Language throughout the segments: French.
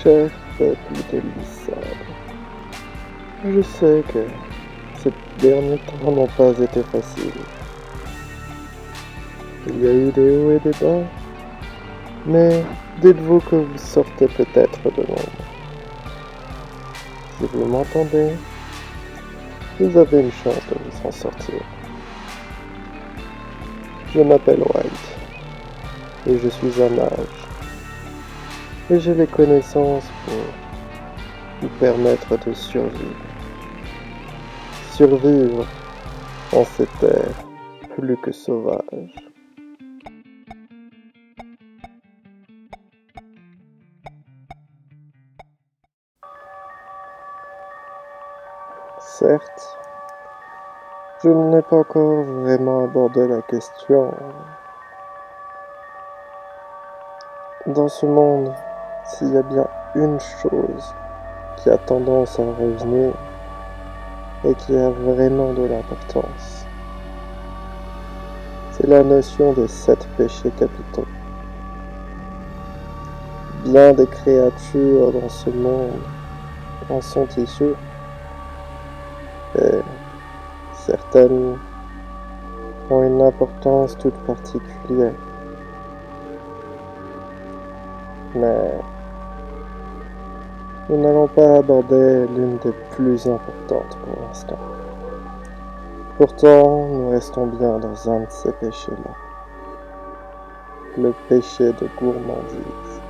Cher peuple de l'Issal, je sais que ces derniers temps n'ont pas été faciles. Il y a eu des hauts et des bas, mais dites-vous que vous sortez peut-être de l'ombre. Si vous m'entendez, vous avez une chance de vous en sortir. Je m'appelle White, et je suis un mage, et j'ai les connaissances pour vous permettre de survivre. Survivre en ces terres plus que sauvages. Certes, je n'ai pas encore vraiment abordé la question. Dans ce monde, s'il y a bien une chose qui a tendance à revenir et qui a vraiment de l'importance, c'est la notion des 7 péchés capitaux. Bien des créatures dans ce monde en sont issues, et certaines ont une importance toute particulière. Mais nous n'allons pas aborder l'une des plus importantes pour l'instant. Pourtant, nous restons bien dans un de ces péchés-là. Le péché de gourmandise.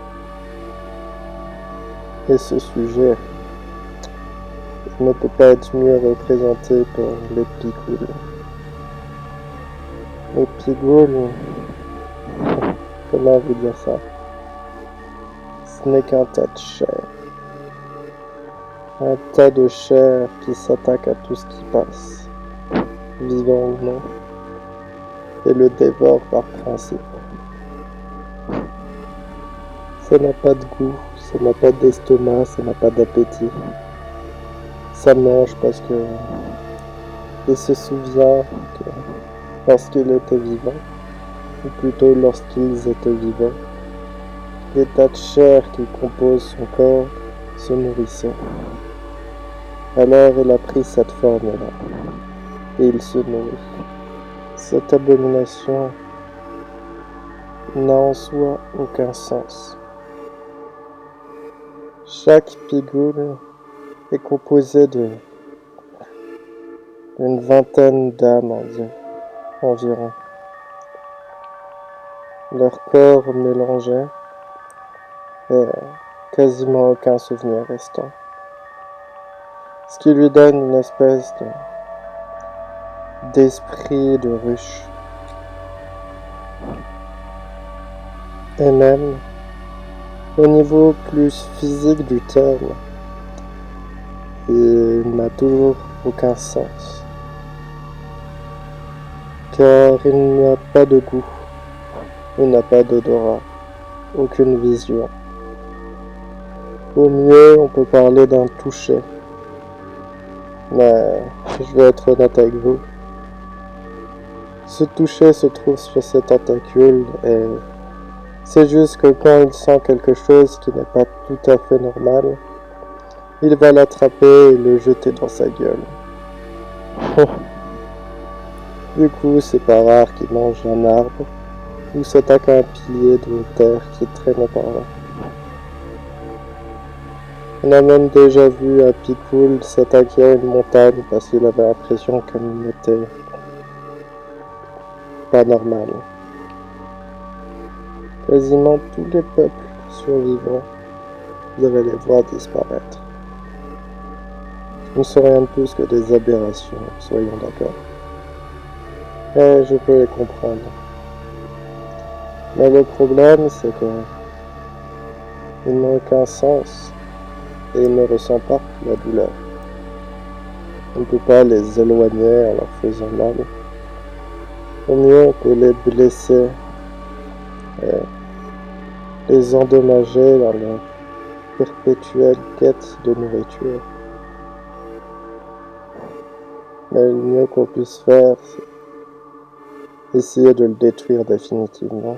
Et ce sujet ne peut pas être mieux représenté par les pigoules. Les pigoules, comment vous dire ça? Ce n'est qu'un tas de chair. Un tas de chair qui s'attaque à tout ce qui passe, vivant ou non, et le dévore par principe. Ça n'a pas de goût, ça n'a pas d'estomac, ça n'a pas d'appétit. Ça mange parce que il se souvient que lorsqu'il était vivant, ou plutôt lorsqu'ils étaient vivants, les tas de chair qui composent son corps se nourrissaient. Alors il a pris cette forme-là, et il se nourrit. Cette abomination n'a en soi aucun sens. Chaque pigoule est composé d'une vingtaine d'âmes environ. Leur corps mélangé et quasiment aucun souvenir restant. Ce qui lui donne une espèce d'esprit de ruche. Et même, au niveau plus physique du terme, il n'a toujours aucun sens. Car il n'a pas de goût, il n'a pas d'odorat, aucune vision. Au mieux, on peut parler d'un toucher. Mais je vais être honnête avec vous. Ce toucher se trouve sur ses tentacules et c'est juste que quand il sent quelque chose qui n'est pas tout à fait normal, il va l'attraper et le jeter dans sa gueule. Du coup, c'est pas rare qu'il mange un arbre ou s'attaque à un pilier d'une terre qui traînait par là. On a même déjà vu un picoule s'attaquer à une montagne parce qu'il avait l'impression qu'elle n'était pas normale. Quasiment tous les peuples survivants, vous allez les voir disparaître. Nous ne sont rien de plus que des aberrations, soyons d'accord. Et je peux les comprendre. Mais le problème, c'est que ils n'ont aucun sens et ils ne ressentent pas la douleur. On ne peut pas les éloigner en leur faisant mal. Au mieux, on peut les blesser et les endommager dans leur perpétuelle quête de nourriture. Mais le mieux qu'on puisse faire, c'est essayer de le détruire définitivement.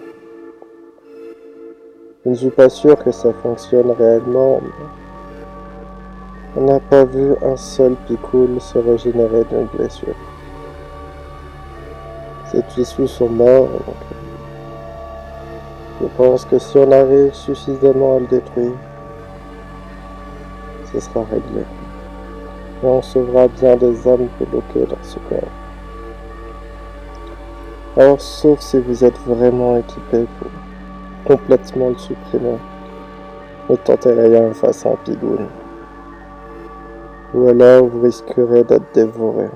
Je ne suis pas sûr que ça fonctionne réellement, mais on n'a pas vu un seul Picoul se régénérer d'une blessure. Ces tissus sont morts, donc je pense que si on arrive suffisamment à le détruire, ce sera réglé. Et on sauvera bien des âmes bloquées dans ce corps. Alors, sauf si vous êtes vraiment équipé pour complètement le supprimer, ne tentez rien face à un Pigoun. Ou alors vous risquerez d'être dévoré.